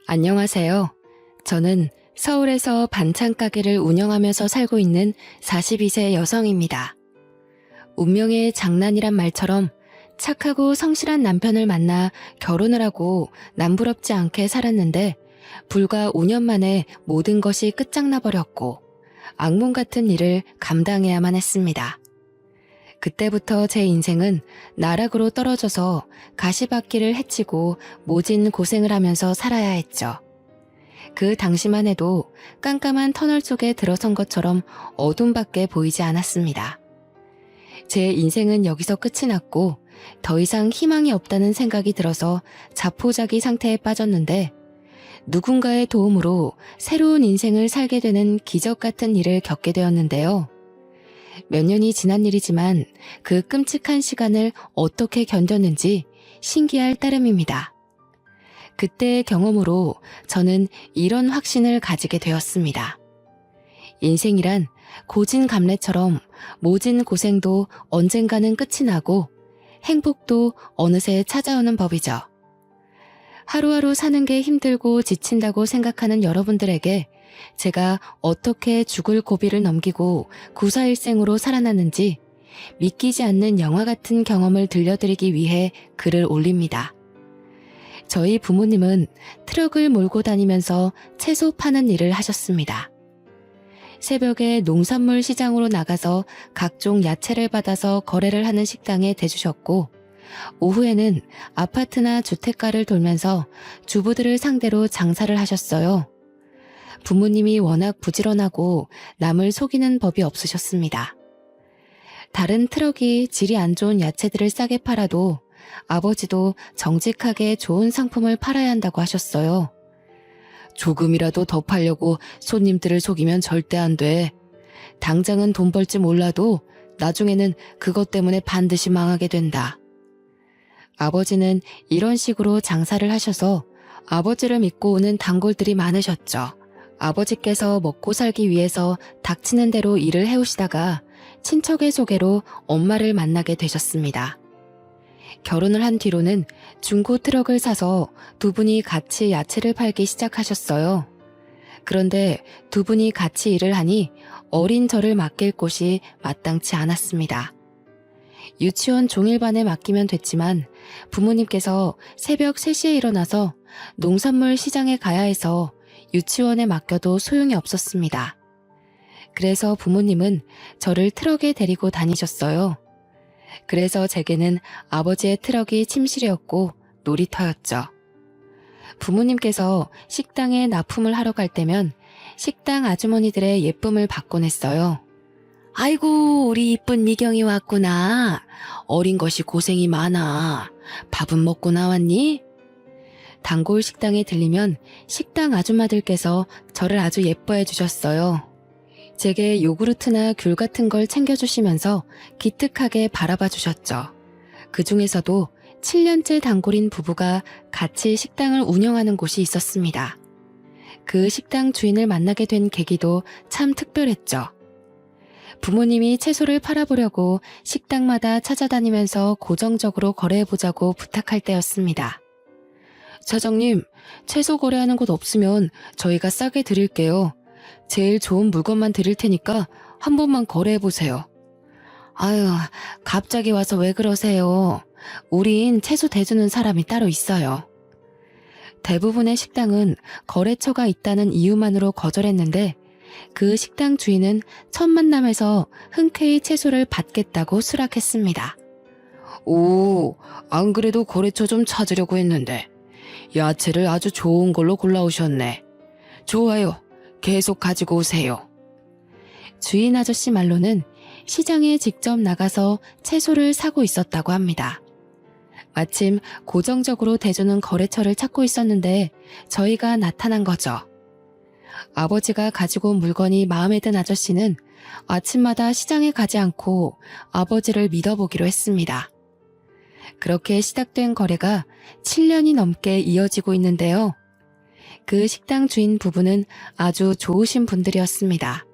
안녕하세요. 저는 서울에서 반찬 가게를 운영하면서 살고 있는 42세 여성입니다. 운명의 장난이란 말처럼 착하고 성실한 남편을 만나 결혼을 하고 남부럽지 않게 살았는데 불과 5년 만에 모든 것이 끝장나버렸고 악몽 같은 일을 감당해야만 했습니다. 그때부터 제 인생은 나락으로 떨어져서 가시밭길을 헤치고 모진 고생을 하면서 살아야 했죠. 그 당시만 해도 깜깜한 터널 속에 들어선 것처럼 어둠밖에 보이지 않았습니다. 제 인생은 여기서 끝이 났고 더 이상 희망이 없다는 생각이 들어서 자포자기 상태에 빠졌는데 누군가의 도움으로 새로운 인생을 살게 되는 기적 같은 일을 겪게 되었는데요. 몇 년이 지난 일이지만 그 끔찍한 시간을 어떻게 견뎠는지 신기할 따름입니다. 그때의 경험으로 저는 이런 확신을 가지게 되었습니다. 인생이란 고진감래처럼 모진 고생도 언젠가는 끝이 나고 행복도 어느새 찾아오는 법이죠. 하루하루 사는 게 힘들고 지친다고 생각하는 여러분들에게 제가 어떻게 죽을 고비를 넘기고 구사일생으로 살아났는지 믿기지 않는 영화 같은 경험을 들려드리기 위해 글을 올립니다. 저희 부모님은 트럭을 몰고 다니면서 채소 파는 일을 하셨습니다. 새벽에 농산물 시장으로 나가서 각종 야채를 받아서 거래를 하는 식당에 대주셨고 오후에는 아파트나 주택가를 돌면서 주부들을 상대로 장사를 하셨어요. 부모님이 워낙 부지런하고 남을 속이는 법이 없으셨습니다. 다른 트럭이 질이 안 좋은 야채들을 싸게 팔아도 아버지도 정직하게 좋은 상품을 팔아야 한다고 하셨어요. 조금이라도 더 팔려고 손님들을 속이면 절대 안 돼. 당장은 돈 벌지 몰라도 나중에는 그것 때문에 반드시 망하게 된다. 아버지는 이런 식으로 장사를 하셔서 아버지를 믿고 오는 단골들이 많으셨죠. 아버지께서 먹고 살기 위해서 닥치는 대로 일을 해오시다가 친척의 소개로 엄마를 만나게 되셨습니다. 결혼을 한 뒤로는 중고 트럭을 사서 두 분이 같이 야채를 팔기 시작하셨어요. 그런데 두 분이 같이 일을 하니 어린 저를 맡길 곳이 마땅치 않았습니다. 유치원 종일반에 맡기면 됐지만 부모님께서 새벽 3시에 일어나서 농산물 시장에 가야 해서 유치원에 맡겨도 소용이 없었습니다. 그래서 부모님은 저를 트럭에 데리고 다니셨어요. 그래서 제게는 아버지의 트럭이 침실이었고 놀이터였죠. 부모님께서 식당에 납품을 하러 갈 때면 식당 아주머니들의 예쁨을 받곤 했어요. 아이고, 우리 이쁜 미경이 왔구나. 어린 것이 고생이 많아. 밥은 먹고 나왔니? 단골 식당에 들리면 식당 아줌마들께서 저를 아주 예뻐해 주셨어요. 제게 요구르트나 귤 같은 걸 챙겨주시면서 기특하게 바라봐 주셨죠. 그 중에서도 7년째 단골인 부부가 같이 식당을 운영하는 곳이 있었습니다. 그 식당 주인을 만나게 된 계기도 참 특별했죠. 부모님이 채소를 팔아보려고 식당마다 찾아다니면서 고정적으로 거래해보자고 부탁할 때였습니다. 사장님, 채소 거래하는 곳 없으면 저희가 싸게 드릴게요. 제일 좋은 물건만 드릴 테니까 한 번만 거래해보세요. 아유, 갑자기 와서 왜 그러세요? 우린 채소 대주는 사람이 따로 있어요. 대부분의 식당은 거래처가 있다는 이유만으로 거절했는데 그 식당 주인은 첫 만남에서 흔쾌히 채소를 받겠다고 수락했습니다. 오, 안 그래도 거래처 좀 찾으려고 했는데 야채를 아주 좋은 걸로 골라오셨네. 좋아요. 계속 가지고 오세요. 주인 아저씨 말로는 시장에 직접 나가서 채소를 사고 있었다고 합니다. 마침 고정적으로 대주는 거래처를 찾고 있었는데 저희가 나타난 거죠. 아버지가 가지고 온 물건이 마음에 든 아저씨는 아침마다 시장에 가지 않고 아버지를 믿어보기로 했습니다. 그렇게 시작된 거래가 7년이 넘게 이어지고 있는데요. 그 식당 주인 부부는 아주 좋으신 분들이었습니다.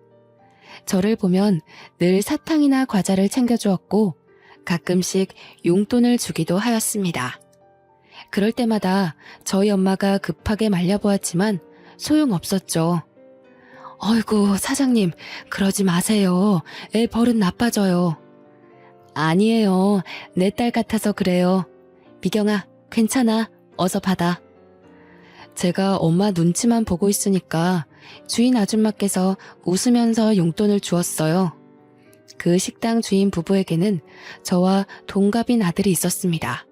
저를 보면 늘 사탕이나 과자를 챙겨주었고 가끔씩 용돈을 주기도 하였습니다. 그럴 때마다 저희 엄마가 급하게 말려보았지만 소용없었죠. 어이구, 사장님, 그러지 마세요. 애 버릇 나빠져요. 아니에요. 내 딸 같아서 그래요. 미경아, 괜찮아. 어서 받아. 제가 엄마 눈치만 보고 있으니까 주인 아줌마께서 웃으면서 용돈을 주었어요. 그 식당 주인 부부에게는 저와 동갑인 아들이 있었습니다.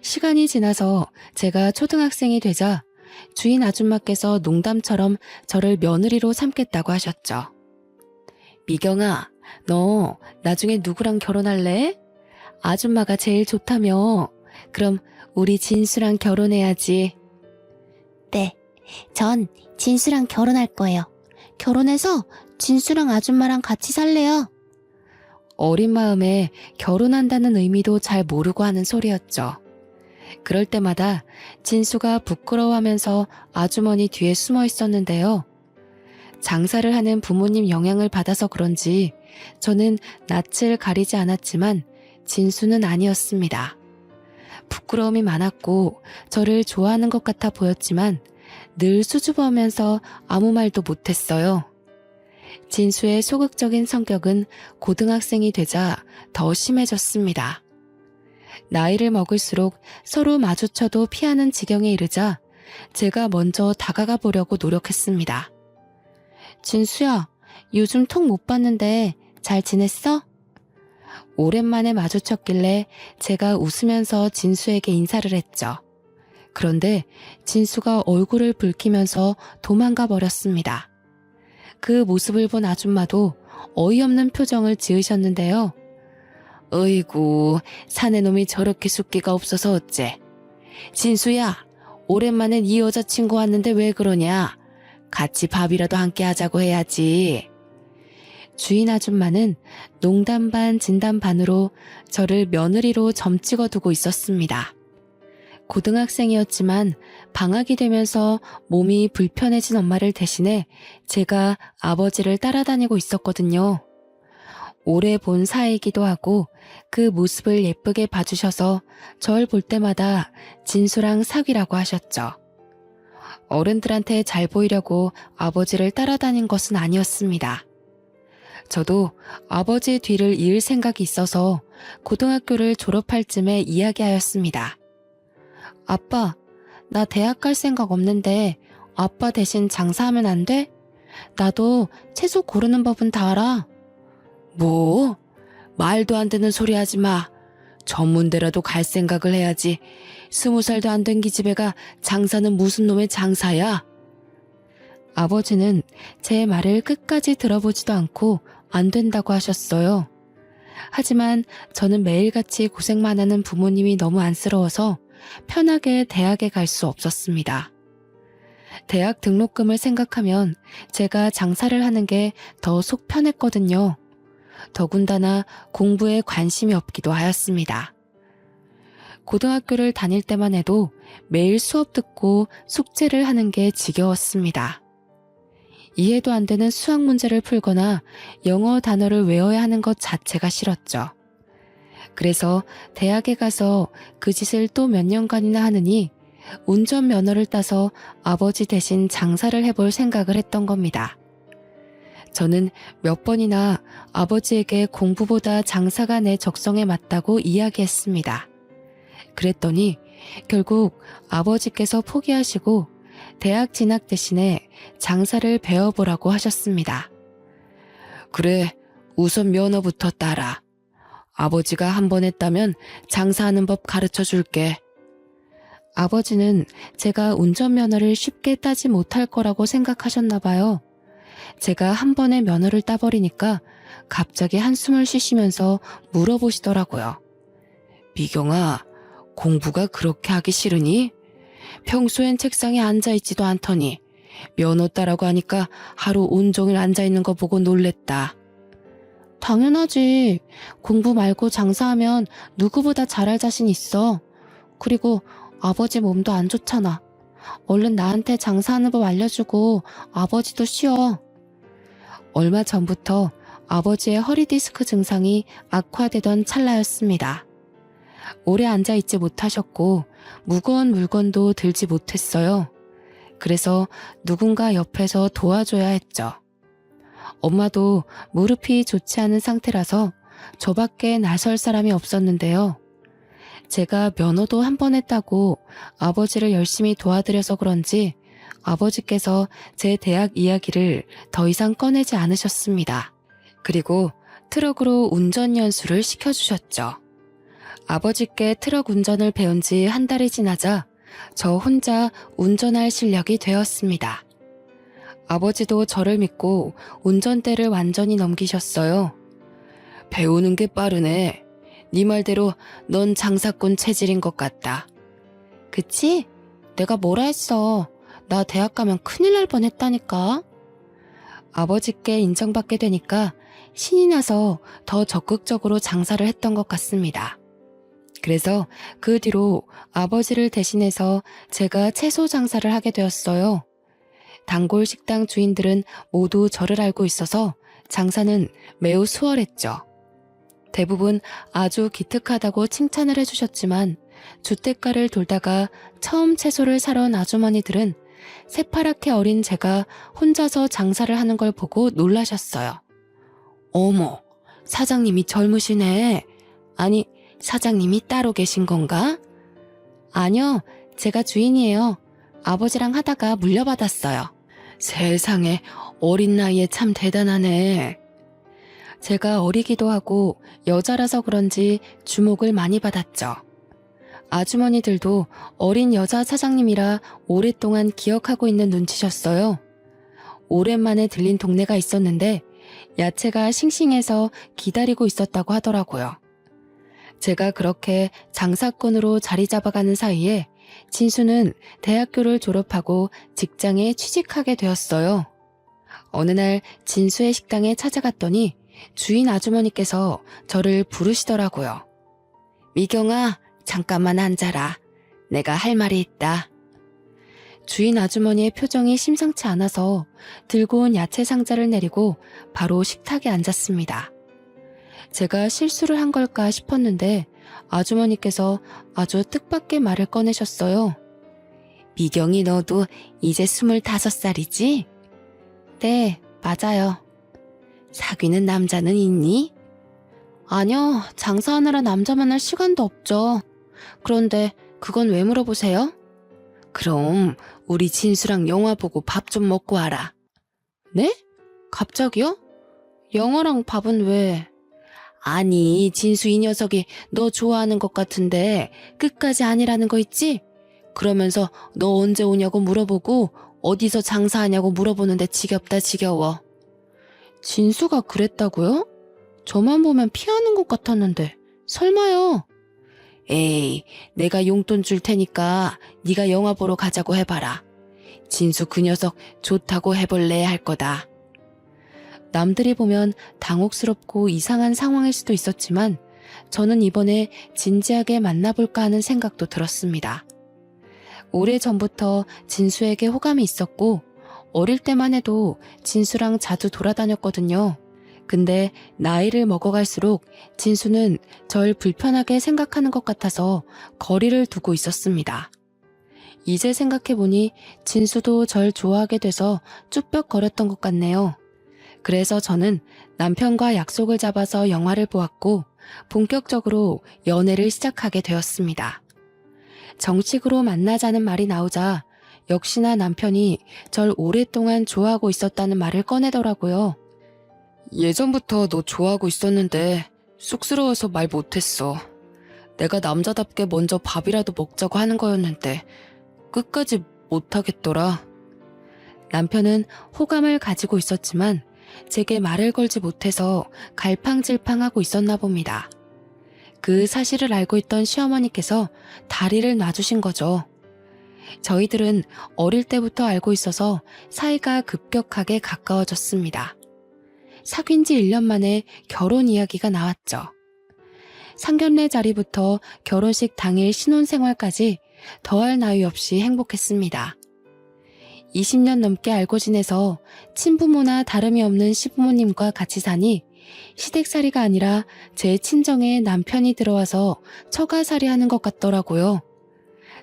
시간이 지나서 제가 초등학생이 되자 주인 아줌마께서 농담처럼 저를 며느리로 삼겠다고 하셨죠. 미경아, 너 나중에 누구랑 결혼할래? 아줌마가 제일 좋다며. 그럼 우리 진수랑 결혼해야지. 네, 전 진수랑 결혼할 거예요. 결혼해서 진수랑 아줌마랑 같이 살래요. 어린 마음에 결혼한다는 의미도 잘 모르고 하는 소리였죠. 그럴 때마다 진수가 부끄러워하면서 아주머니 뒤에 숨어 있었는데요. 장사를 하는 부모님 영향을 받아서 그런지 저는 낯을 가리지 않았지만 진수는 아니었습니다. 부끄러움이 많았고 저를 좋아하는 것 같아 보였지만 늘 수줍어하면서 아무 말도 못했어요. 진수의 소극적인 성격은 고등학생이 되자 더 심해졌습니다. 나이를 먹을수록 서로 마주쳐도 피하는 지경에 이르자 제가 먼저 다가가 보려고 노력했습니다. 진수야, 요즘 톡 못 봤는데 잘 지냈어? 오랜만에 마주쳤길래 제가 웃으면서 진수에게 인사를 했죠. 그런데 진수가 얼굴을 붉히면서 도망가 버렸습니다. 그 모습을 본 아줌마도 어이없는 표정을 지으셨는데요. 어이구, 사내놈이 저렇게 숫기가 없어서 어째. 진수야, 오랜만에 네 여자친구 왔는데 왜 그러냐? 같이 밥이라도 함께 하자고 해야지. 주인 아줌마는 농담 반 진담 반으로 저를 며느리로 점 찍어두고 있었습니다. 고등학생이었지만 방학이 되면서 몸이 불편해진 엄마를 대신해 제가 아버지를 따라다니고 있었거든요. 오래 본 사이이기도 하고 그 모습을 예쁘게 봐주셔서 절 볼 때마다 진수랑 사귀라고 하셨죠. 어른들한테 잘 보이려고 아버지를 따라다닌 것은 아니었습니다. 저도 아버지의 뒤를 이을 생각이 있어서 고등학교를 졸업할 쯤에 이야기하였습니다. 아빠, 나 대학 갈 생각 없는데 아빠 대신 장사하면 안 돼? 나도 채소 고르는 법은 다 알아. 뭐? 말도 안 되는 소리 하지 마. 전문대라도 갈 생각을 해야지. 20살도 안 된 기집애가 장사는 무슨 놈의 장사야? 아버지는 제 말을 끝까지 들어보지도 않고 안 된다고 하셨어요. 하지만 저는 매일같이 고생만 하는 부모님이 너무 안쓰러워서 편하게 대학에 갈 수 없었습니다. 대학 등록금을 생각하면 제가 장사를 하는 게 더 속 편했거든요. 더군다나 공부에 관심이 없기도 하였습니다. 고등학교를 다닐 때만 해도 매일 수업 듣고 숙제를 하는 게 지겨웠습니다. 이해도 안 되는 수학 문제를 풀거나 영어 단어를 외워야 하는 것 자체가 싫었죠. 그래서 대학에 가서 그 짓을 또 몇 년간이나 하느니 운전면허를 따서 아버지 대신 장사를 해볼 생각을 했던 겁니다. 저는 몇 번이나 아버지에게 공부보다 장사가 내 적성에 맞다고 이야기했습니다. 그랬더니 결국 아버지께서 포기하시고 대학 진학 대신에 장사를 배워보라고 하셨습니다. 그래, 우선 면허부터 따라. 아버지가 한 번 했다면 장사하는 법 가르쳐 줄게. 아버지는 제가 운전면허를 쉽게 따지 못할 거라고 생각하셨나 봐요. 제가 한 번에 면허를 따버리니까 갑자기 한숨을 쉬시면서 물어보시더라고요. 미경아, 공부가 그렇게 하기 싫으니? 평소엔 책상에 앉아있지도 않더니 면허 따라고 하니까 하루 온종일 앉아있는 거 보고 놀랬다. 당연하지. 공부 말고 장사하면 누구보다 잘할 자신 있어. 그리고 아버지 몸도 안 좋잖아. 얼른 나한테 장사하는 법 알려주고 아버지도 쉬어. 얼마 전부터 아버지의 허리 디스크 증상이 악화되던 찰나였습니다. 오래 앉아있지 못하셨고 무거운 물건도 들지 못했어요. 그래서 누군가 옆에서 도와줘야 했죠. 엄마도 무릎이 좋지 않은 상태라서 저밖에 나설 사람이 없었는데요. 제가 면허도 한 번 했다고 아버지를 열심히 도와드려서 그런지 아버지께서 제 대학 이야기를 더 이상 꺼내지 않으셨습니다. 그리고 트럭으로 운전 연수를 시켜주셨죠. 아버지께 트럭 운전을 배운 지 한 달이 지나자 저 혼자 운전할 실력이 되었습니다. 아버지도 저를 믿고 운전대를 완전히 넘기셨어요. 배우는 게 빠르네. 네 말대로 넌 장사꾼 체질인 것 같다. 그치? 내가 뭐라 했어. 나 대학 가면 큰일 날 뻔했다니까. 아버지께 인정받게 되니까 신이 나서 더 적극적으로 장사를 했던 것 같습니다. 그래서 그 뒤로 아버지를 대신해서 제가 채소 장사를 하게 되었어요. 단골 식당 주인들은 모두 저를 알고 있어서 장사는 매우 수월했죠. 대부분 아주 기특하다고 칭찬을 해주셨지만 주택가를 돌다가 처음 채소를 사러 온 아주머니들은 새파랗게 어린 제가 혼자서 장사를 하는 걸 보고 놀라셨어요. 어머, 사장님이 젊으시네. 아니, 사장님이 따로 계신 건가? 아니요, 제가 주인이에요. 아버지랑 하다가 물려받았어요. 세상에, 어린 나이에 참 대단하네. 제가 어리기도 하고 여자라서 그런지 주목을 많이 받았죠. 아주머니들도 어린 여자 사장님이라 오랫동안 기억하고 있는 눈치셨어요. 오랜만에 들린 동네가 있었는데 야채가 싱싱해서 기다리고 있었다고 하더라고요. 제가 그렇게 장사꾼으로 자리 잡아가는 사이에 진수는 대학교를 졸업하고 직장에 취직하게 되었어요. 어느 날 진수의 식당에 찾아갔더니 주인 아주머니께서 저를 부르시더라고요. 미경아, 잠깐만 앉아라. 내가 할 말이 있다. 주인 아주머니의 표정이 심상치 않아서 들고 온 야채 상자를 내리고 바로 식탁에 앉았습니다. 제가 실수를 한 걸까 싶었는데 아주머니께서 아주 뜻밖의 말을 꺼내셨어요. 미경이 너도 이제 25살이지? 네, 맞아요. 사귀는 남자는 있니? 아니요, 장사하느라 남자 만날 시간도 없죠. 그런데 그건 왜 물어보세요? 그럼 우리 진수랑 영화 보고 밥 좀 먹고 와라. 네? 갑자기요? 영화랑 밥은 왜? 아니, 진수 이 녀석이 너 좋아하는 것 같은데 끝까지 아니라는 거 있지? 그러면서 너 언제 오냐고 물어보고 어디서 장사하냐고 물어보는데 지겹다 지겨워. 진수가 그랬다고요? 저만 보면 피하는 것 같았는데 설마요. 에이, 내가 용돈 줄 테니까 네가 영화 보러 가자고 해봐라. 진수 그 녀석 좋다고 해볼래 할 거다. 남들이 보면 당혹스럽고 이상한 상황일 수도 있었지만 저는 이번에 진지하게 만나볼까 하는 생각도 들었습니다. 오래전부터 진수에게 호감이 있었고 어릴 때만 해도 진수랑 자주 돌아다녔거든요. 근데 나이를 먹어갈수록 진수는 절 불편하게 생각하는 것 같아서 거리를 두고 있었습니다. 이제 생각해보니 진수도 절 좋아하게 돼서 쭈뼛거렸던 것 같네요. 그래서 저는 남편과 약속을 잡아서 영화를 보았고 본격적으로 연애를 시작하게 되었습니다. 정식으로 만나자는 말이 나오자 역시나 남편이 절 오랫동안 좋아하고 있었다는 말을 꺼내더라고요. 예전부터 너 좋아하고 있었는데 쑥스러워서 말 못했어. 내가 남자답게 먼저 밥이라도 먹자고 하는 거였는데 끝까지 못하겠더라. 남편은 호감을 가지고 있었지만 제게 말을 걸지 못해서 갈팡질팡하고 있었나 봅니다. 그 사실을 알고 있던 시어머니께서 다리를 놔주신 거죠. 저희들은 어릴 때부터 알고 있어서 사이가 급격하게 가까워졌습니다. 사귄 지 1년 만에 결혼 이야기가 나왔죠. 상견례 자리부터 결혼식 당일 신혼생활까지 더할 나위 없이 행복했습니다. 20년 넘게 알고 지내서 친부모나 다름이 없는 시부모님과 같이 사니 시댁살이가 아니라 제 친정에 남편이 들어와서 처가살이 하는 것 같더라고요.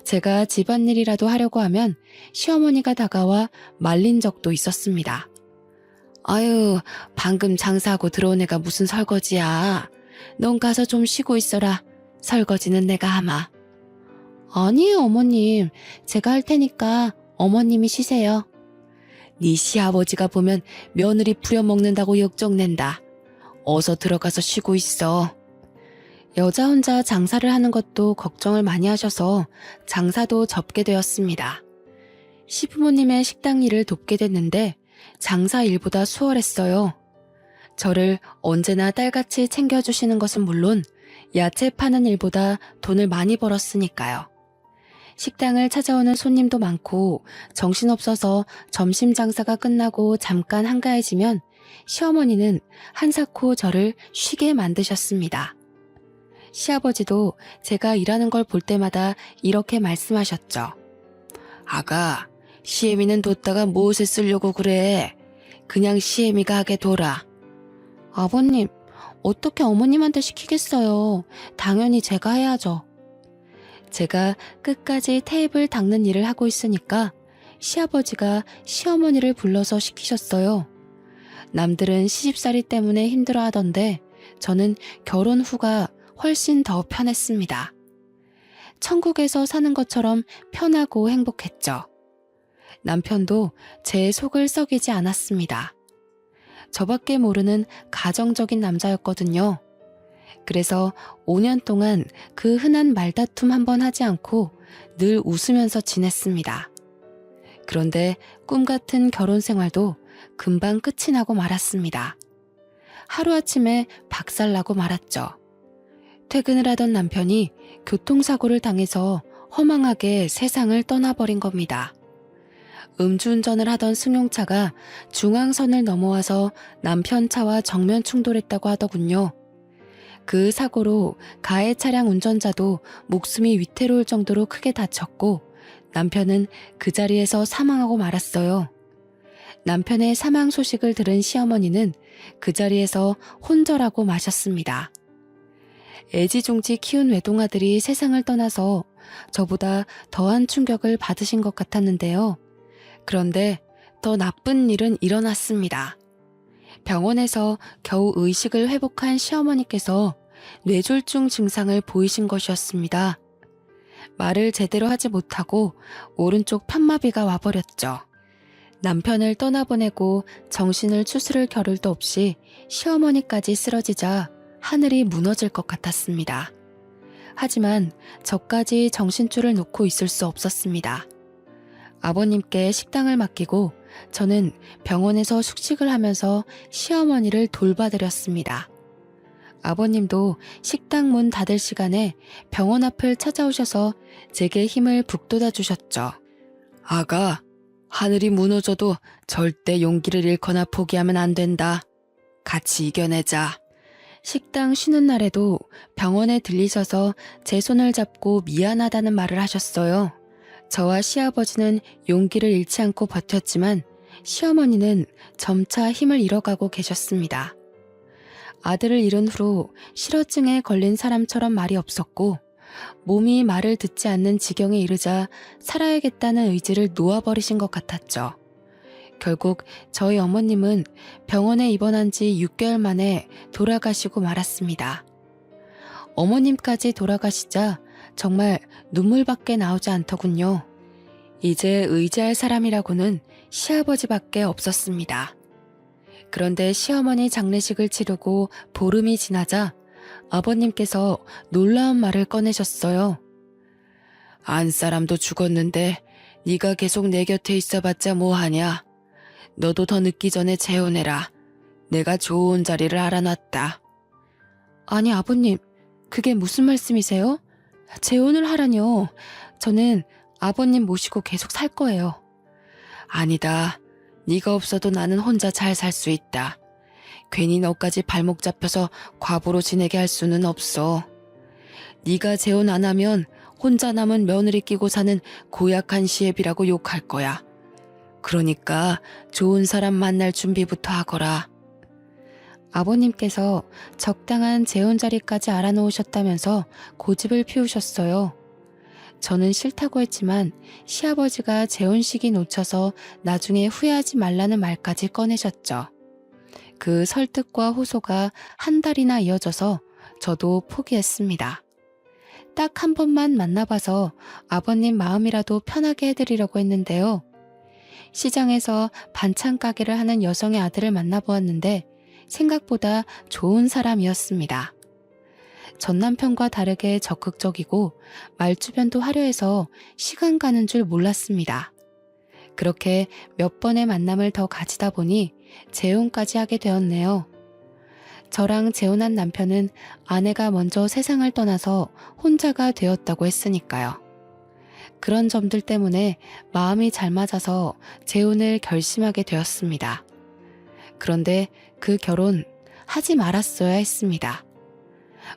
제가 집안일이라도 하려고 하면 시어머니가 다가와 말린 적도 있었습니다. 아유, 방금 장사하고 들어온 애가 무슨 설거지야. 넌 가서 좀 쉬고 있어라. 설거지는 내가 하마. 아니에요, 어머님. 제가 할 테니까 어머님이 쉬세요. 네 시아버지가 보면 며느리 부려먹는다고 역정낸다. 어서 들어가서 쉬고 있어. 여자 혼자 장사를 하는 것도 걱정을 많이 하셔서 장사도 접게 되었습니다. 시부모님의 식당 일을 돕게 됐는데 장사 일보다 수월했어요. 저를 언제나 딸같이 챙겨주시는 것은 물론 야채 파는 일보다 돈을 많이 벌었으니까요. 식당을 찾아오는 손님도 많고 정신없어서 점심 장사가 끝나고 잠깐 한가해지면 시어머니는 한사코 저를 쉬게 만드셨습니다. 시아버지도 제가 일하는 걸 볼 때마다 이렇게 말씀하셨죠. 아가, 시애미는 뒀다가 무엇에 쓰려고 그래? 그냥 시애미가 하게 둬라. 아버님, 어떻게 어머님한테 시키겠어요. 당연히 제가 해야죠. 제가 끝까지 테이블 닦는 일을 하고 있으니까 시아버지가 시어머니를 불러서 시키셨어요. 남들은 시집살이 때문에 힘들어하던데 저는 결혼 후가 훨씬 더 편했습니다. 천국에서 사는 것처럼 편하고 행복했죠. 남편도 제 속을 썩이지 않았습니다. 저밖에 모르는 가정적인 남자였거든요. 그래서 5년 동안 그 흔한 말다툼 한번 하지 않고 늘 웃으면서 지냈습니다. 그런데 꿈 같은 결혼 생활도 금방 끝이 나고 말았습니다. 하루아침에 박살나고 말았죠. 퇴근을 하던 남편이 교통사고를 당해서 허망하게 세상을 떠나버린 겁니다. 음주운전을 하던 승용차가 중앙선을 넘어와서 남편 차와 정면 충돌했다고 하더군요. 그 사고로 가해 차량 운전자도 목숨이 위태로울 정도로 크게 다쳤고 남편은 그 자리에서 사망하고 말았어요. 남편의 사망 소식을 들은 시어머니는 그 자리에서 혼절하고 마셨습니다. 애지중지 키운 외동아들이 세상을 떠나서 저보다 더한 충격을 받으신 것 같았는데요. 그런데 더 나쁜 일은 일어났습니다. 병원에서 겨우 의식을 회복한 시어머니께서 뇌졸중 증상을 보이신 것이었습니다. 말을 제대로 하지 못하고 오른쪽 편마비가 와버렸죠. 남편을 떠나보내고 정신을 추스를 겨를도 없이 시어머니까지 쓰러지자 하늘이 무너질 것 같았습니다. 하지만 저까지 정신줄을 놓고 있을 수 없었습니다. 아버님께 식당을 맡기고 저는 병원에서 숙식을 하면서 시어머니를 돌봐드렸습니다. 아버님도 식당 문 닫을 시간에 병원 앞을 찾아오셔서 제게 힘을 북돋아 주셨죠. 아가, 하늘이 무너져도 절대 용기를 잃거나 포기하면 안 된다. 같이 이겨내자. 식당 쉬는 날에도 병원에 들리셔서 제 손을 잡고 미안하다는 말을 하셨어요. 저와 시아버지는 용기를 잃지 않고 버텼지만 시어머니는 점차 힘을 잃어가고 계셨습니다. 아들을 잃은 후로 실어증에 걸린 사람처럼 말이 없었고 몸이 말을 듣지 않는 지경에 이르자 살아야겠다는 의지를 놓아버리신 것 같았죠. 결국 저희 어머님은 병원에 입원한 지 6개월 만에 돌아가시고 말았습니다. 어머님까지 돌아가시자 정말 눈물밖에 나오지 않더군요. 이제 의지할 사람이라고는 시아버지밖에 없었습니다. 그런데 시어머니 장례식을 치르고 보름이 지나자 아버님께서 놀라운 말을 꺼내셨어요. 안 사람도 죽었는데 네가 계속 내 곁에 있어봤자 뭐하냐. 너도 더 늦기 전에 재혼해라. 내가 좋은 자리를 알아놨다. 아니 아버님, 그게 무슨 말씀이세요? 재혼을 하라뇨. 저는 아버님 모시고 계속 살 거예요. 아니다. 네가 없어도 나는 혼자 잘 살 수 있다. 괜히 너까지 발목 잡혀서 과부로 지내게 할 수는 없어. 네가 재혼 안 하면 혼자 남은 며느리 끼고 사는 고약한 시애비라고 욕할 거야. 그러니까 좋은 사람 만날 준비부터 하거라. 아버님께서 적당한 재혼 자리까지 알아놓으셨다면서 고집을 피우셨어요. 저는 싫다고 했지만 시아버지가 재혼식이 놓쳐서 나중에 후회하지 말라는 말까지 꺼내셨죠. 그 설득과 호소가 한 달이나 이어져서 저도 포기했습니다. 딱 한 번만 만나봐서 아버님 마음이라도 편하게 해드리려고 했는데요. 시장에서 반찬 가게를 하는 여성의 아들을 만나보았는데 생각보다 좋은 사람이었습니다. 전 남편과 다르게 적극적이고 말주변도 화려해서 시간 가는 줄 몰랐습니다. 그렇게 몇 번의 만남을 더 가지다 보니 재혼까지 하게 되었네요. 저랑 재혼한 남편은 아내가 먼저 세상을 떠나서 혼자가 되었다고 했으니까요. 그런 점들 때문에 마음이 잘 맞아서 재혼을 결심하게 되었습니다. 그런데 그 결혼 하지 말았어야 했습니다.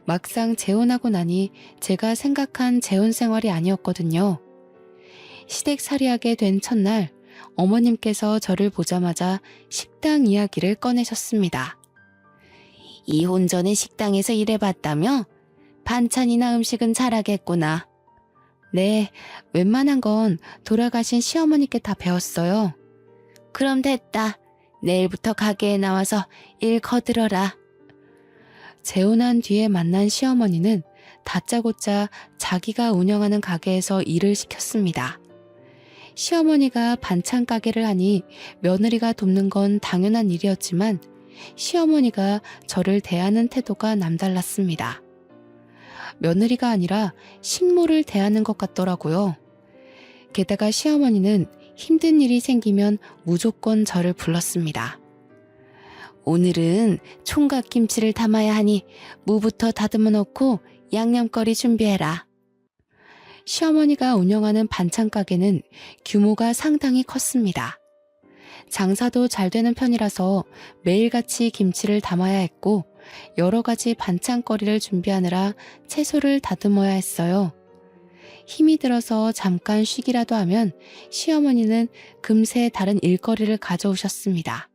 막상 재혼하고 나니 제가 생각한 재혼 생활이 아니었거든요. 시댁살이하게 된 첫날 어머님께서 저를 보자마자 식당 이야기를 꺼내셨습니다. 이혼 전에 식당에서 일해봤다며? 반찬이나 음식은 잘하겠구나. 네, 웬만한 건 돌아가신 시어머니께 다 배웠어요. 그럼 됐다. 내일부터 가게에 나와서 일 거들어라. 재혼한 뒤에 만난 시어머니는 다짜고짜 자기가 운영하는 가게에서 일을 시켰습니다. 시어머니가 반찬 가게를 하니 며느리가 돕는 건 당연한 일이었지만 시어머니가 저를 대하는 태도가 남달랐습니다. 며느리가 아니라 식모를 대하는 것 같더라고요. 게다가 시어머니는 힘든 일이 생기면 무조건 저를 불렀습니다. 오늘은 총각김치를 담아야 하니 무부터 다듬어 놓고 양념거리 준비해라. 시어머니가 운영하는 반찬 가게는 규모가 상당히 컸습니다. 장사도 잘 되는 편이라서 매일같이 김치를 담아야 했고 여러 가지 반찬거리를 준비하느라 채소를 다듬어야 했어요. 힘이 들어서 잠깐 쉬기라도 하면 시어머니는 금세 다른 일거리를 가져오셨습니다.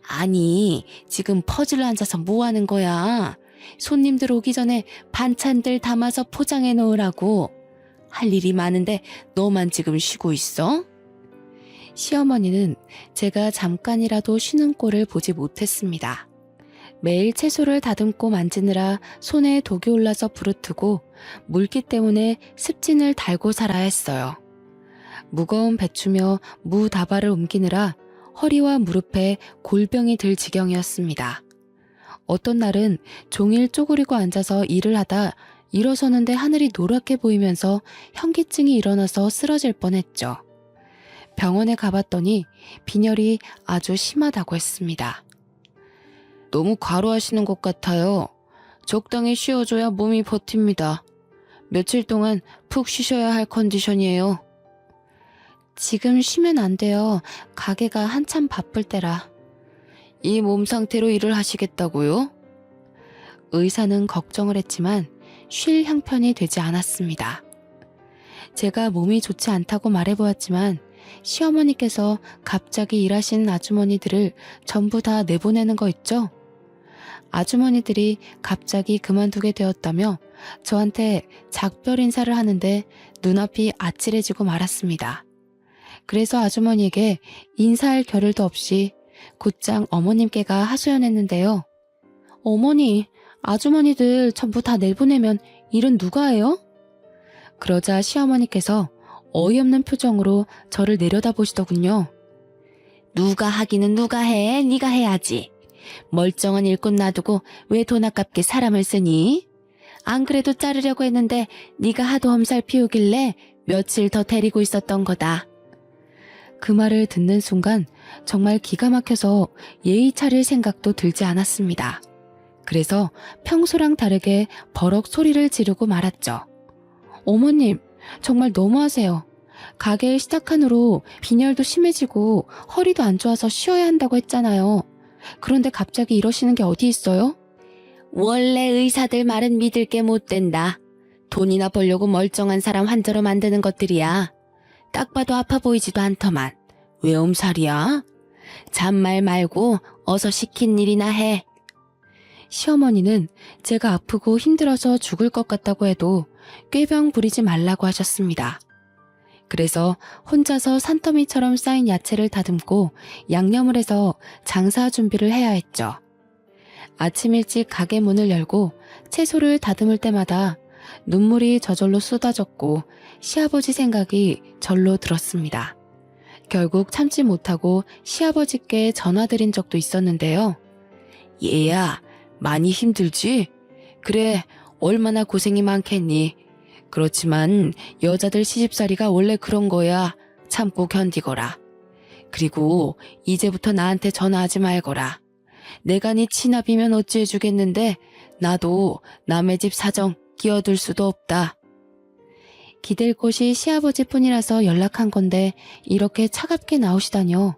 아니, 지금 퍼즐로 앉아서 뭐 하는 거야? 손님들 오기 전에 반찬들 담아서 포장해 놓으라고. 할 일이 많은데 너만 지금 쉬고 있어? 시어머니는 제가 잠깐이라도 쉬는 꼴을 보지 못했습니다. 매일 채소를 다듬고 만지느라 손에 독이 올라서 부르트고 물기 때문에 습진을 달고 살아야 했어요. 무거운 배추며 무다발을 옮기느라 허리와 무릎에 골병이 들 지경이었습니다. 어떤 날은 종일 쪼그리고 앉아서 일을 하다 일어서는데 하늘이 노랗게 보이면서 현기증이 일어나서 쓰러질 뻔했죠. 병원에 가봤더니 빈혈이 아주 심하다고 했습니다. 너무 과로하시는 것 같아요. 적당히 쉬어줘야 몸이 버팁니다. 며칠 동안 푹 쉬셔야 할 컨디션이에요. 지금 쉬면 안 돼요. 가게가 한참 바쁠 때라. 이 몸 상태로 일을 하시겠다고요? 의사는 걱정을 했지만 쉴 형편이 되지 않았습니다. 제가 몸이 좋지 않다고 말해보았지만 시어머니께서 갑자기 일하시는 아주머니들을 전부 다 내보내는 거 있죠? 아주머니들이 갑자기 그만두게 되었다며 저한테 작별 인사를 하는데 눈앞이 아찔해지고 말았습니다. 그래서 아주머니에게 인사할 겨를도 없이 곧장 어머님께가 하소연했는데요. 어머니, 아주머니들 전부 다 내보내면 일은 누가 해요? 그러자 시어머니께서 어이없는 표정으로 저를 내려다보시더군요. 누가 하기는 누가 해? 네가 해야지. 멀쩡한 일꾼 놔두고 왜 돈 아깝게 사람을 쓰니? 안 그래도 자르려고 했는데 네가 하도 엄살 피우길래 며칠 더 데리고 있었던 거다. 그 말을 듣는 순간 정말 기가 막혀서 예의 차릴 생각도 들지 않았습니다. 그래서 평소랑 다르게 버럭 소리를 지르고 말았죠. 어머님, 정말 너무하세요. 가게 시작한 후로 빈혈도 심해지고 허리도 안 좋아서 쉬어야 한다고 했잖아요. 그런데 갑자기 이러시는 게 어디 있어요? 원래 의사들 말은 믿을 게 못 된다. 돈이나 벌려고 멀쩡한 사람 환자로 만드는 것들이야. 딱 봐도 아파 보이지도 않더만. 왜 엄살이야? 잔말 말고 어서 시킨 일이나 해. 시어머니는 제가 아프고 힘들어서 죽을 것 같다고 해도 꾀병 부리지 말라고 하셨습니다. 그래서 혼자서 산더미처럼 쌓인 야채를 다듬고 양념을 해서 장사 준비를 해야 했죠. 아침 일찍 가게 문을 열고 채소를 다듬을 때마다 눈물이 저절로 쏟아졌고 시아버지 생각이 절로 들었습니다. 결국 참지 못하고 시아버지께 전화드린 적도 있었는데요. 얘야, 많이 힘들지? 그래, 얼마나 고생이 많겠니? 그렇지만 여자들 시집살이가 원래 그런 거야. 참고 견디거라. 그리고 이제부터 나한테 전화하지 말거라. 내가 네 치납이면 어찌해주겠는데 나도 남의 집 사정 끼어들 수도 없다. 기댈 곳이 시아버지뿐이라서 연락한 건데 이렇게 차갑게 나오시다뇨.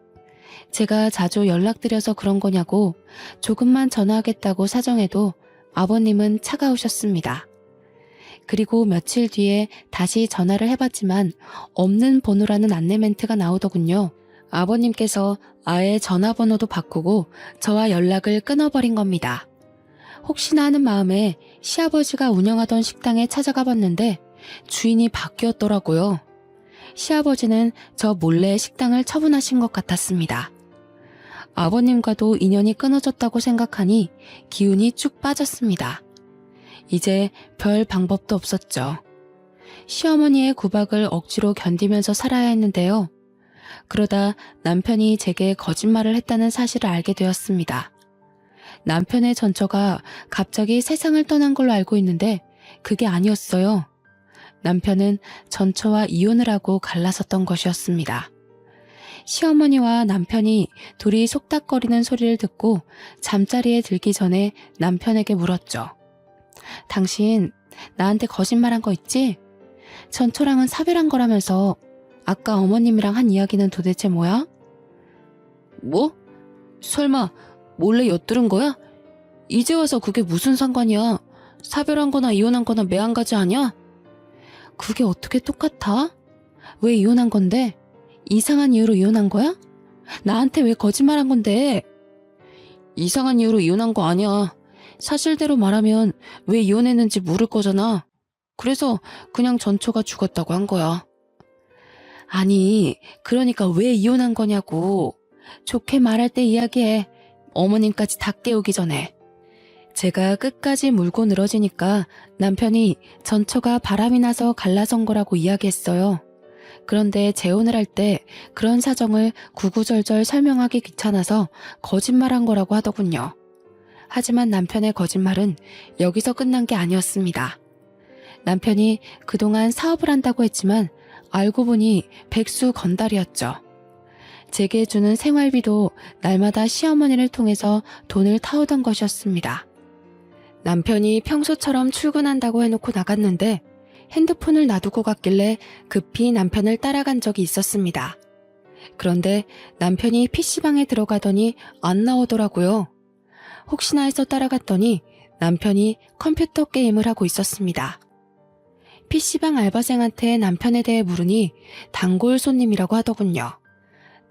제가 자주 연락드려서 그런 거냐고 조금만 전화하겠다고 사정해도 아버님은 차가우셨습니다. 그리고 며칠 뒤에 다시 전화를 해봤지만 없는 번호라는 안내 멘트가 나오더군요. 아버님께서 아예 전화번호도 바꾸고 저와 연락을 끊어버린 겁니다. 혹시나 하는 마음에 시아버지가 운영하던 식당에 찾아가 봤는데 주인이 바뀌었더라고요. 시아버지는 저 몰래 식당을 처분하신 것 같았습니다. 아버님과도 인연이 끊어졌다고 생각하니 기운이 쭉 빠졌습니다. 이제 별 방법도 없었죠. 시어머니의 구박을 억지로 견디면서 살아야 했는데요. 그러다 남편이 제게 거짓말을 했다는 사실을 알게 되었습니다. 남편의 전처가 갑자기 세상을 떠난 걸로 알고 있는데 그게 아니었어요. 남편은 전처와 이혼을 하고 갈라섰던 것이었습니다. 시어머니와 남편이 둘이 속닥거리는 소리를 듣고 잠자리에 들기 전에 남편에게 물었죠. 당신 나한테 거짓말한 거 있지? 전처랑은 사별한 거라면서 아까 어머님이랑 한 이야기는 도대체 뭐야? 뭐? 설마 몰래 엿들은 거야? 이제 와서 그게 무슨 상관이야? 사별한 거나 이혼한 거나 매한가지 아니야? 그게 어떻게 똑같아? 왜 이혼한 건데? 이상한 이유로 이혼한 거야? 나한테 왜 거짓말한 건데? 이상한 이유로 이혼한 거 아니야. 사실대로 말하면 왜 이혼했는지 물을 거잖아. 그래서 그냥 전처가 죽었다고 한 거야. 아니, 그러니까 왜 이혼한 거냐고. 좋게 말할 때 이야기해. 어머님까지 다 깨우기 전에. 제가 끝까지 물고 늘어지니까 남편이 전처가 바람이 나서 갈라선 거라고 이야기했어요. 그런데 재혼을 할 때 그런 사정을 구구절절 설명하기 귀찮아서 거짓말한 거라고 하더군요. 하지만 남편의 거짓말은 여기서 끝난 게 아니었습니다. 남편이 그동안 사업을 한다고 했지만 알고 보니 백수 건달이었죠. 제게 주는 생활비도 날마다 시어머니를 통해서 돈을 타오던 것이었습니다. 남편이 평소처럼 출근한다고 해놓고 나갔는데 핸드폰을 놔두고 갔길래 급히 남편을 따라간 적이 있었습니다. 그런데 남편이 PC방에 들어가더니 안 나오더라고요. 혹시나 해서 따라갔더니 남편이 컴퓨터 게임을 하고 있었습니다. PC방 알바생한테 남편에 대해 물으니 단골 손님이라고 하더군요.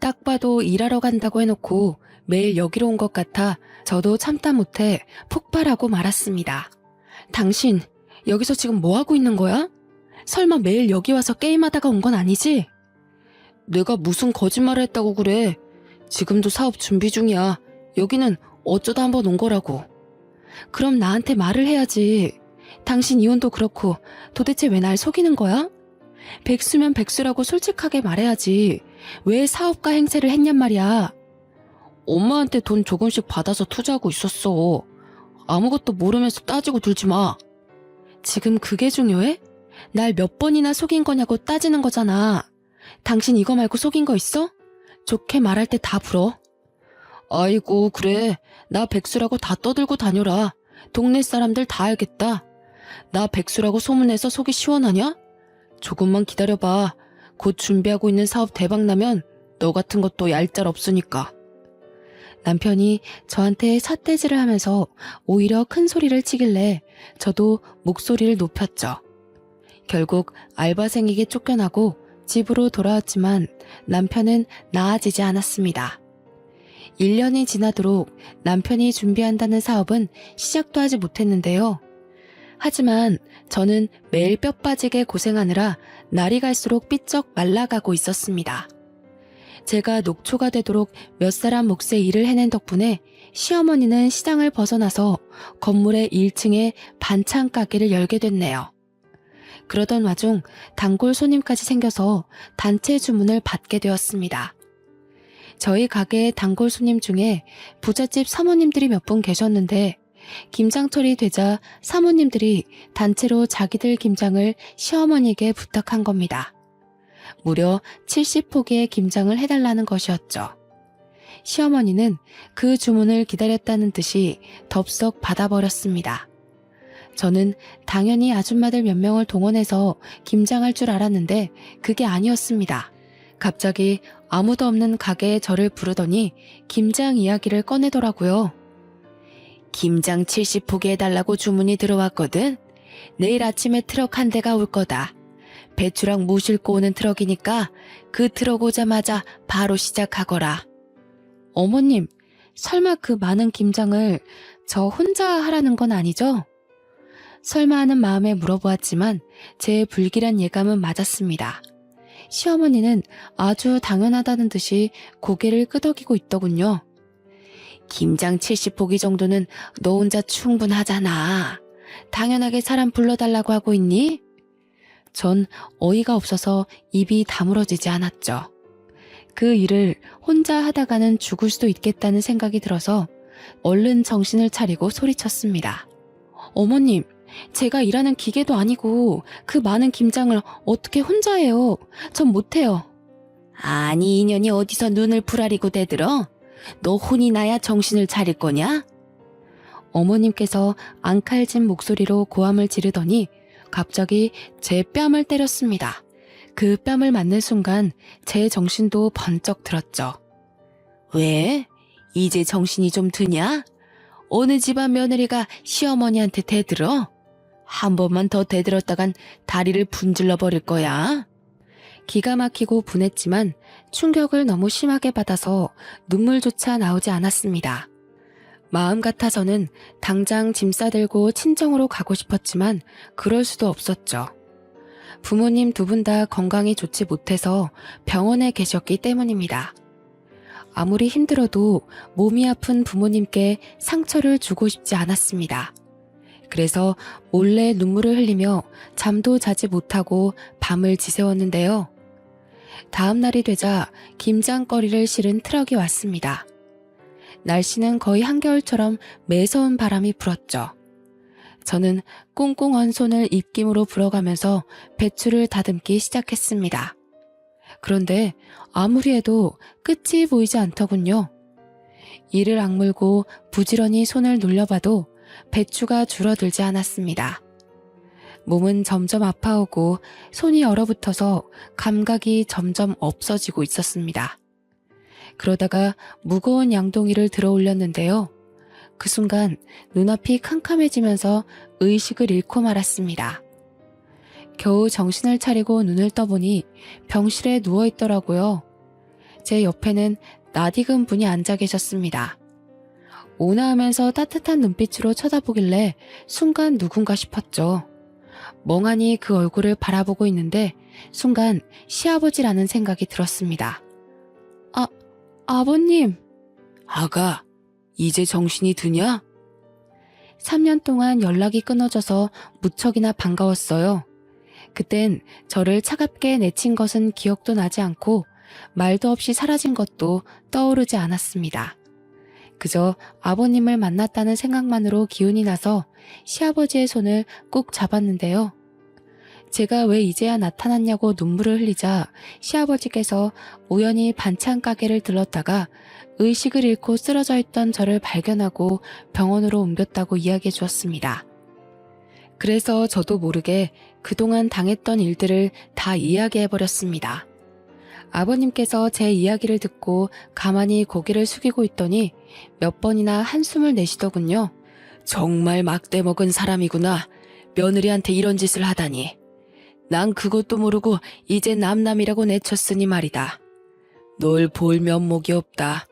딱 봐도 일하러 간다고 해놓고 매일 여기로 온 것 같아 저도 참다 못해 폭발하고 말았습니다. 당신 여기서 지금 뭐 하고 있는 거야? 설마 매일 여기 와서 게임하다가 온 건 아니지? 내가 무슨 거짓말을 했다고 그래. 지금도 사업 준비 중이야. 여기는 어쩌다 한번 온 거라고. 그럼 나한테 말을 해야지. 당신 이혼도 그렇고 도대체 왜 날 속이는 거야? 백수면 백수라고 솔직하게 말해야지. 왜 사업가 행세를 했냔 말이야. 엄마한테 돈 조금씩 받아서 투자하고 있었어. 아무것도 모르면서 따지고 들지 마. 지금 그게 중요해? 날 몇 번이나 속인 거냐고 따지는 거잖아. 당신 이거 말고 속인 거 있어? 좋게 말할 때 다 불어. 아이고 그래. 나 백수라고 다 떠들고 다녀라. 동네 사람들 다 알겠다. 나 백수라고 소문내서 속이 시원하냐? 조금만 기다려봐. 곧 준비하고 있는 사업 대박나면 너 같은 것도 얄짤 없으니까. 남편이 저한테 삿대질을 하면서 오히려 큰 소리를 치길래 저도 목소리를 높였죠. 결국 알바생에게 쫓겨나고 집으로 돌아왔지만 남편은 나아지지 않았습니다. 1년이 지나도록 남편이 준비한다는 사업은 시작도 하지 못했는데요. 하지만 저는 매일 뼈 빠지게 고생하느라 날이 갈수록 삐쩍 말라가고 있었습니다. 제가 녹초가 되도록 몇 사람 몫의 일을 해낸 덕분에 시어머니는 시장을 벗어나서 건물의 1층에 반찬 가게를 열게 됐네요. 그러던 와중 단골 손님까지 생겨서 단체 주문을 받게 되었습니다. 저희 가게의 단골 손님 중에 부잣집 사모님들이 몇 분 계셨는데 김장철이 되자 사모님들이 단체로 자기들 김장을 시어머니에게 부탁한 겁니다. 무려 70포기의 김장을 해달라는 것이었죠. 시어머니는 그 주문을 기다렸다는 듯이 덥석 받아버렸습니다. 저는 당연히 아줌마들 몇 명을 동원해서 김장할 줄 알았는데 그게 아니었습니다. 갑자기 아무도 없는 가게에 저를 부르더니 김장 이야기를 꺼내더라고요. 김장 70포기 해달라고 주문이 들어왔거든. 내일 아침에 트럭 한 대가 올 거다. 배추랑 무 싣고 오는 트럭이니까 그 트럭 오자마자 바로 시작하거라. 어머님, 설마 그 많은 김장을 저 혼자 하라는 건 아니죠? 설마 하는 마음에 물어보았지만 제 불길한 예감은 맞았습니다. 시어머니는 아주 당연하다는 듯이 고개를 끄덕이고 있더군요. 김장 70포기 정도는 너 혼자 충분하잖아. 당연하게 사람 불러달라고 하고 있니? 전 어이가 없어서 입이 다물어지지 않았죠. 그 일을 혼자 하다가는 죽을 수도 있겠다는 생각이 들어서 얼른 정신을 차리고 소리쳤습니다. 어머님, 제가 일하는 기계도 아니고 그 많은 김장을 어떻게 혼자 해요? 전 못해요. 아니, 인연이 어디서 눈을 부라리고 대들어? 너 혼이 나야 정신을 차릴 거냐? 어머님께서 앙칼진 목소리로 고함을 지르더니 갑자기 제 뺨을 때렸습니다. 그 뺨을 맞는 순간 제 정신도 번쩍 들었죠. 왜? 이제 정신이 좀 드냐? 어느 집안 며느리가 시어머니한테 대들어? 한 번만 더 대들었다간 다리를 분질러 버릴 거야. 기가 막히고 분했지만 충격을 너무 심하게 받아서 눈물조차 나오지 않았습니다. 마음 같아서는 당장 짐 싸들고 친정으로 가고 싶었지만 그럴 수도 없었죠. 부모님 두 분 다 건강이 좋지 못해서 병원에 계셨기 때문입니다. 아무리 힘들어도 몸이 아픈 부모님께 상처를 주고 싶지 않았습니다. 그래서 몰래 눈물을 흘리며 잠도 자지 못하고 밤을 지새웠는데요. 다음 날이 되자 김장거리를 실은 트럭이 왔습니다. 날씨는 거의 한겨울처럼 매서운 바람이 불었죠. 저는 꽁꽁 언 손을 입김으로 불어가면서 배추를 다듬기 시작했습니다. 그런데 아무리 해도 끝이 보이지 않더군요. 이를 악물고 부지런히 손을 눌려봐도 배추가 줄어들지 않았습니다. 몸은 점점 아파오고 손이 얼어붙어서 감각이 점점 없어지고 있었습니다. 그러다가 무거운 양동이를 들어 올렸는데요. 그 순간 눈앞이 캄캄해지면서 의식을 잃고 말았습니다. 겨우 정신을 차리고 눈을 떠보니 병실에 누워있더라고요. 제 옆에는 낯익은 분이 앉아 계셨습니다. 온화하면서 따뜻한 눈빛으로 쳐다보길래 순간 누군가 싶었죠. 멍하니 그 얼굴을 바라보고 있는데 순간 시아버지라는 생각이 들었습니다. 아버님. 아가, 이제 정신이 드냐? 3년 동안 연락이 끊어져서 무척이나 반가웠어요. 그땐 저를 차갑게 내친 것은 기억도 나지 않고 말도 없이 사라진 것도 떠오르지 않았습니다. 그저 아버님을 만났다는 생각만으로 기운이 나서 시아버지의 손을 꾹 잡았는데요. 제가 왜 이제야 나타났냐고 눈물을 흘리자 시아버지께서 우연히 반찬 가게를 들렀다가 의식을 잃고 쓰러져 있던 저를 발견하고 병원으로 옮겼다고 이야기해 주었습니다. 그래서 저도 모르게 그동안 당했던 일들을 다 이야기해버렸습니다. 아버님께서 제 이야기를 듣고 가만히 고개를 숙이고 있더니 몇 번이나 한숨을 내쉬더군요. 정말 막대 먹은 사람이구나. 며느리한테 이런 짓을 하다니. 난 그것도 모르고 이제 남남이라고 내쳤으니 말이다. 널 볼 면목이 없다.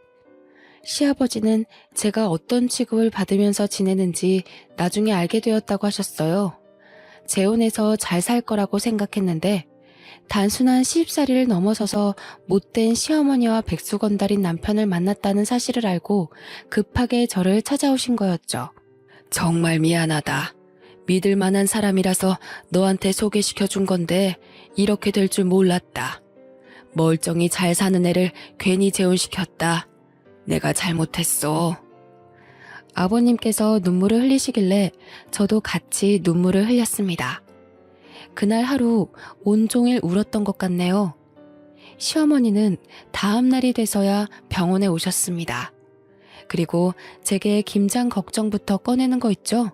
시아버지는 제가 어떤 취급을 받으면서 지내는지 나중에 알게 되었다고 하셨어요. 재혼해서 잘 살 거라고 생각했는데 단순한 시집살이를 넘어서서 못된 시어머니와 백수건달인 남편을 만났다는 사실을 알고 급하게 저를 찾아오신 거였죠. 정말 미안하다. 믿을 만한 사람이라서 너한테 소개시켜 준 건데 이렇게 될 줄 몰랐다. 멀쩡히 잘 사는 애를 괜히 재혼시켰다. 내가 잘못했어. 아버님께서 눈물을 흘리시길래 저도 같이 눈물을 흘렸습니다. 그날 하루 온종일 울었던 것 같네요. 시어머니는 다음 날이 돼서야 병원에 오셨습니다. 그리고 제게 김장 걱정부터 꺼내는 거 있죠?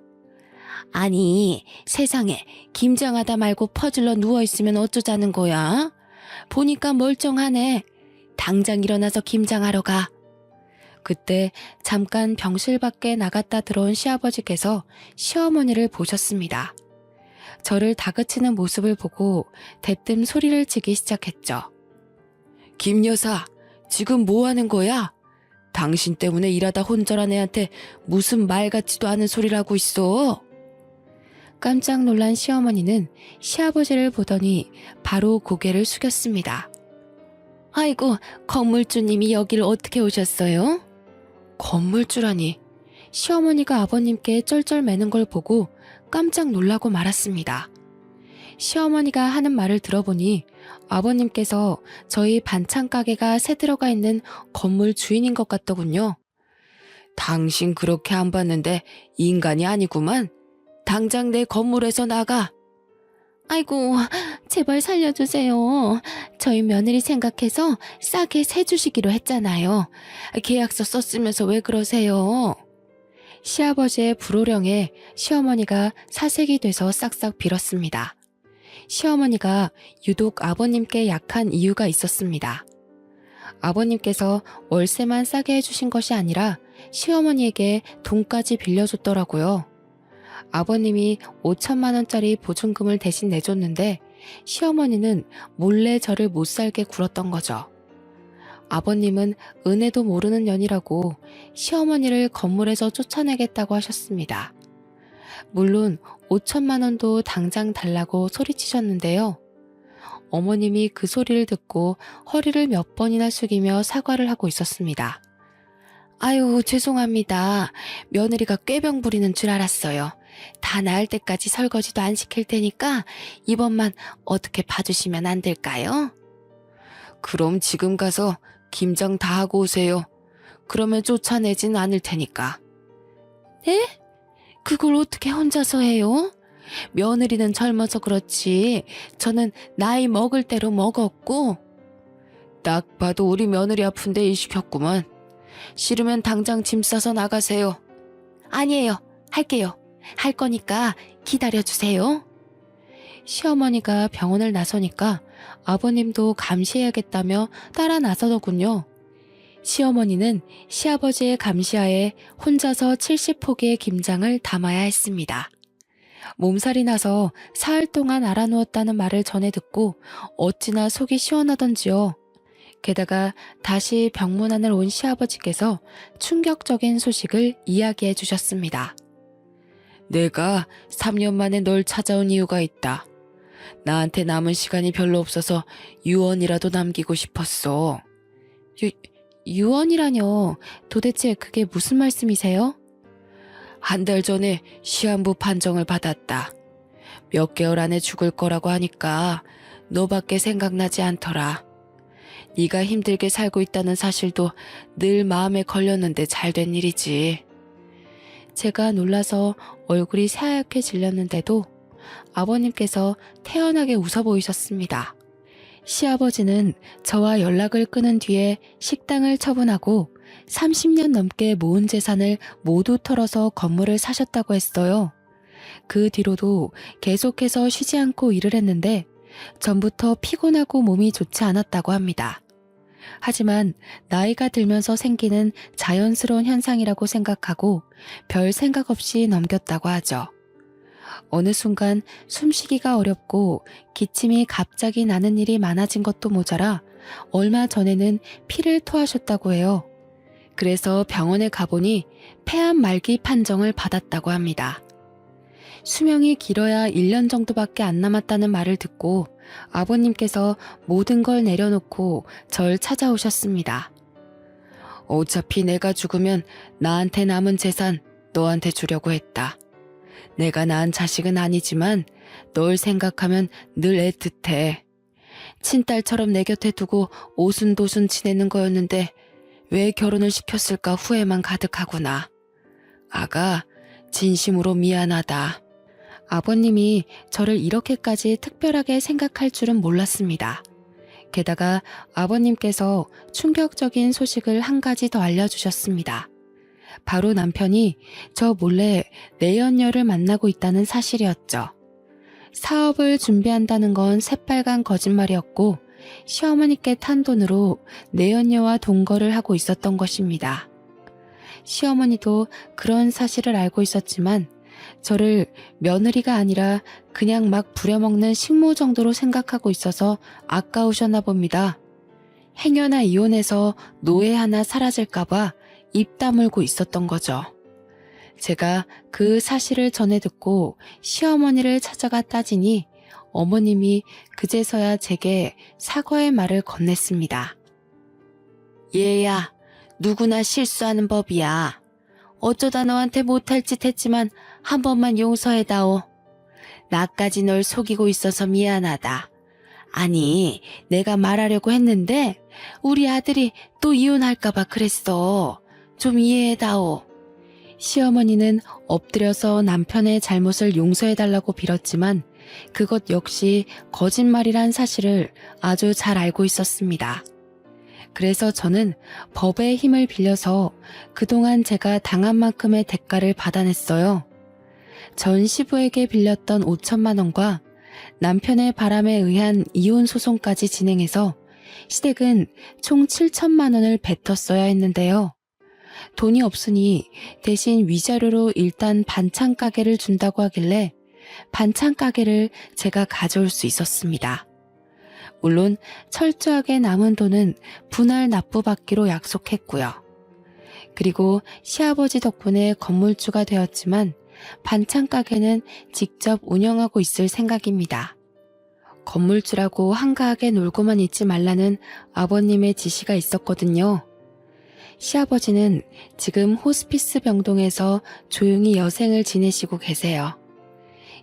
아니, 세상에 김장하다 말고 퍼질러 누워있으면 어쩌자는 거야? 보니까 멀쩡하네. 당장 일어나서 김장하러 가. 그때 잠깐 병실 밖에 나갔다 들어온 시아버지께서 시어머니를 보셨습니다. 저를 다그치는 모습을 보고 대뜸 소리를 치기 시작했죠. 김 여사, 지금 뭐 하는 거야? 당신 때문에 일하다 혼절한 애한테 무슨 말 같지도 않은 소리를 하고 있어. 깜짝 놀란 시어머니는 시아버지를 보더니 바로 고개를 숙였습니다. 아이고, 건물주님이 여길 어떻게 오셨어요? 건물주라니. 시어머니가 아버님께 쩔쩔매는 걸 보고 깜짝 놀라고 말았습니다. 시어머니가 하는 말을 들어보니 아버님께서 저희 반찬 가게가 새 들어가 있는 건물 주인인 것 같더군요. 당신 그렇게 안 봤는데 인간이 아니구만. 당장 내 건물에서 나가. 아이고, 제발 살려주세요. 저희 며느리 생각해서 싸게 세 주시기로 했잖아요. 계약서 썼으면서 왜 그러세요? 시아버지의 불호령에 시어머니가 사색이 돼서 싹싹 빌었습니다. 시어머니가 유독 아버님께 약한 이유가 있었습니다. 아버님께서 월세만 싸게 해주신 것이 아니라 시어머니에게 돈까지 빌려줬더라고요. 아버님이 5천만 원짜리 보증금을 대신 내줬는데 시어머니는 몰래 저를 못 살게 굴었던 거죠. 아버님은 은혜도 모르는 년이라고 시어머니를 건물에서 쫓아내겠다고 하셨습니다. 물론 5천만 원도 당장 달라고 소리치셨는데요. 어머님이 그 소리를 듣고 허리를 몇 번이나 숙이며 사과를 하고 있었습니다. 아유, 죄송합니다. 며느리가 꾀병 부리는 줄 알았어요. 다 나을 때까지 설거지도 안 시킬 테니까 이번만 어떻게 봐주시면 안 될까요? 그럼 지금 가서 김장 다 하고 오세요. 그러면 쫓아내진 않을 테니까. 네? 그걸 어떻게 혼자서 해요? 며느리는 젊어서 그렇지 저는 나이 먹을 대로 먹었고. 딱 봐도 우리 며느리 아픈데 일 시켰구만. 싫으면 당장 짐 싸서 나가세요. 아니에요. 할게요. 할 거니까 기다려주세요. 시어머니가 병원을 나서니까 아버님도 감시해야겠다며 따라 나서더군요. 시어머니는 시아버지의 감시하에 혼자서 70포기의 김장을 담아야 했습니다. 몸살이 나서 사흘 동안 알아누웠다는 말을 전해 듣고 어찌나 속이 시원하던지요. 게다가 다시 병문안을 온 시아버지께서 충격적인 소식을 이야기해 주셨습니다. 내가 3년 만에 널 찾아온 이유가 있다. 나한테 남은 시간이 별로 없어서 유언이라도 남기고 싶었어. 유언이라뇨? 도대체 그게 무슨 말씀이세요? 한 달 전에 시한부 판정을 받았다. 몇 개월 안에 죽을 거라고 하니까 너밖에 생각나지 않더라. 네가 힘들게 살고 있다는 사실도 늘 마음에 걸렸는데 잘된 일이지. 제가 놀라서 얼굴이 새하얗게 질렸는데도 아버님께서 태연하게 웃어 보이셨습니다. 시아버지는 저와 연락을 끊은 뒤에 식당을 처분하고 30년 넘게 모은 재산을 모두 털어서 건물을 사셨다고 했어요. 그 뒤로도 계속해서 쉬지 않고 일을 했는데 전부터 피곤하고 몸이 좋지 않았다고 합니다. 하지만 나이가 들면서 생기는 자연스러운 현상이라고 생각하고 별 생각 없이 넘겼다고 하죠. 어느 순간 숨쉬기가 어렵고 기침이 갑자기 나는 일이 많아진 것도 모자라 얼마 전에는 피를 토하셨다고 해요. 그래서 병원에 가보니 폐암 말기 판정을 받았다고 합니다. 수명이 길어야 1년 정도밖에 안 남았다는 말을 듣고 아버님께서 모든 걸 내려놓고 절 찾아오셨습니다. 어차피 내가 죽으면 나한테 남은 재산 너한테 주려고 했다. 내가 낳은 자식은 아니지만 널 생각하면 늘 애틋해. 친딸처럼 내 곁에 두고 오순도순 지내는 거였는데 왜 결혼을 시켰을까 후회만 가득하구나. 아가, 진심으로 미안하다. 아버님이 저를 이렇게까지 특별하게 생각할 줄은 몰랐습니다. 게다가 아버님께서 충격적인 소식을 한 가지 더 알려주셨습니다. 바로 남편이 저 몰래 내연녀를 만나고 있다는 사실이었죠. 사업을 준비한다는 건 새빨간 거짓말이었고 시어머니께 탄 돈으로 내연녀와 동거를 하고 있었던 것입니다. 시어머니도 그런 사실을 알고 있었지만 저를 며느리가 아니라 그냥 막 부려먹는 식모 정도로 생각하고 있어서 아까우셨나 봅니다. 행여나 이혼해서 노예 하나 사라질까봐 입 다물고 있었던 거죠. 제가 그 사실을 전해 듣고 시어머니를 찾아가 따지니 어머님이 그제서야 제게 사과의 말을 건넸습니다. 얘야, 누구나 실수하는 법이야. 어쩌다 너한테 못할 짓 했지만 한 번만 용서해다오. 나까지 널 속이고 있어서 미안하다. 아니, 내가 말하려고 했는데 우리 아들이 또 이혼할까봐 그랬어. 좀 이해해다오. 시어머니는 엎드려서 남편의 잘못을 용서해달라고 빌었지만 그것 역시 거짓말이란 사실을 아주 잘 알고 있었습니다. 그래서 저는 법의 힘을 빌려서 그동안 제가 당한 만큼의 대가를 받아냈어요. 전 시부에게 빌렸던 5천만 원과 남편의 바람에 의한 이혼 소송까지 진행해서 시댁은 총 7천만 원을 뱉었어야 했는데요. 돈이 없으니 대신 위자료로 일단 반찬 가게를 준다고 하길래 반찬 가게를 제가 가져올 수 있었습니다. 물론 철저하게 남은 돈은 분할 납부받기로 약속했고요. 그리고 시아버지 덕분에 건물주가 되었지만 반찬 가게는 직접 운영하고 있을 생각입니다. 건물주라고 한가하게 놀고만 있지 말라는 아버님의 지시가 있었거든요. 시아버지는 지금 호스피스 병동에서 조용히 여생을 지내시고 계세요.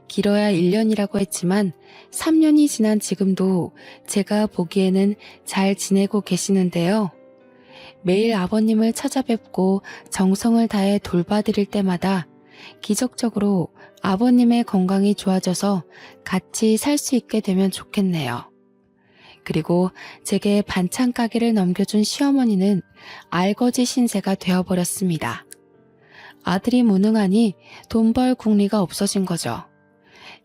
길어야 1년이라고 했지만 3년이 지난 지금도 제가 보기에는 잘 지내고 계시는데요. 매일 아버님을 찾아뵙고 정성을 다해 돌봐드릴 때마다 기적적으로 아버님의 건강이 좋아져서 같이 살 수 있게 되면 좋겠네요. 그리고 제게 반찬 가게를 넘겨준 시어머니는 알거지 신세가 되어버렸습니다. 아들이 무능하니 돈 벌 궁리가 없어진 거죠.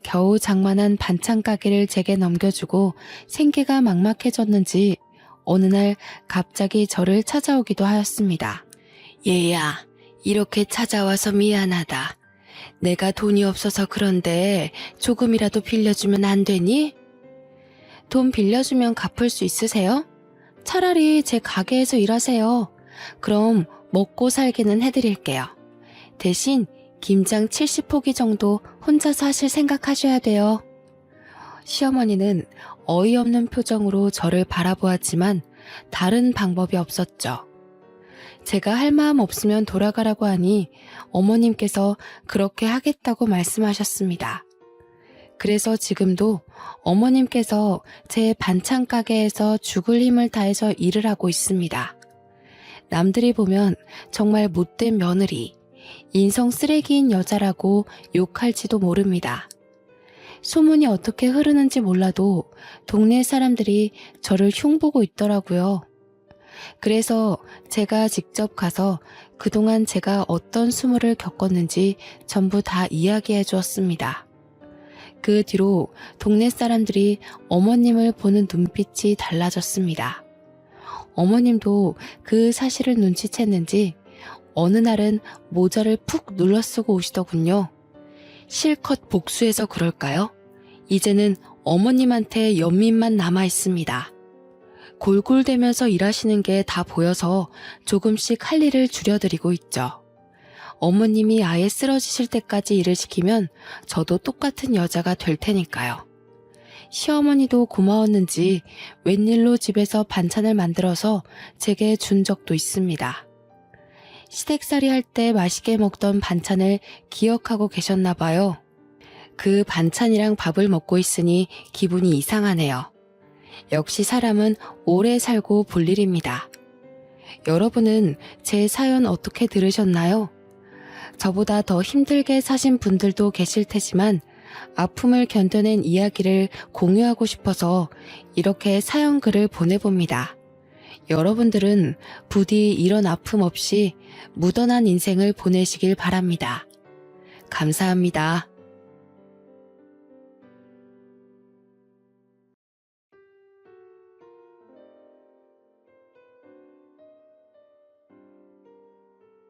겨우 장만한 반찬 가게를 제게 넘겨주고 생계가 막막해졌는지 어느 날 갑자기 저를 찾아오기도 하였습니다. 얘야, 이렇게 찾아와서 미안하다. 내가 돈이 없어서 그런데 조금이라도 빌려주면 안 되니? 돈 빌려주면 갚을 수 있으세요? 차라리 제 가게에서 일하세요. 그럼 먹고 살기는 해드릴게요. 대신 김장 70포기 정도 혼자서 하실 생각하셔야 돼요. 시어머니는 어이없는 표정으로 저를 바라보았지만 다른 방법이 없었죠. 제가 할 마음 없으면 돌아가라고 하니 어머님께서 그렇게 하겠다고 말씀하셨습니다. 그래서 지금도 어머님께서 제 반찬 가게에서 죽을 힘을 다해서 일을 하고 있습니다. 남들이 보면 정말 못된 며느리, 인성 쓰레기인 여자라고 욕할지도 모릅니다. 소문이 어떻게 흐르는지 몰라도 동네 사람들이 저를 흉보고 있더라고요. 그래서 제가 직접 가서 그동안 제가 어떤 수모를 겪었는지 전부 다 이야기해 주었습니다. 그 뒤로 동네 사람들이 어머님을 보는 눈빛이 달라졌습니다. 어머님도 그 사실을 눈치챘는지 어느 날은 모자를 푹 눌러 쓰고 오시더군요. 실컷 복수해서 그럴까요? 이제는 어머님한테 연민만 남아 있습니다. 골골대면서 일하시는 게 다 보여서 조금씩 할 일을 줄여드리고 있죠. 어머님이 아예 쓰러지실 때까지 일을 시키면 저도 똑같은 여자가 될 테니까요. 시어머니도 고마웠는지 웬일로 집에서 반찬을 만들어서 제게 준 적도 있습니다. 시댁살이 할 때 맛있게 먹던 반찬을 기억하고 계셨나 봐요. 그 반찬이랑 밥을 먹고 있으니 기분이 이상하네요. 역시 사람은 오래 살고 볼 일입니다. 여러분은 제 사연 어떻게 들으셨나요? 저보다 더 힘들게 사신 분들도 계실 테지만 아픔을 견뎌낸 이야기를 공유하고 싶어서 이렇게 사연 글을 보내봅니다. 여러분들은 부디 이런 아픔 없이 무던한 인생을 보내시길 바랍니다. 감사합니다.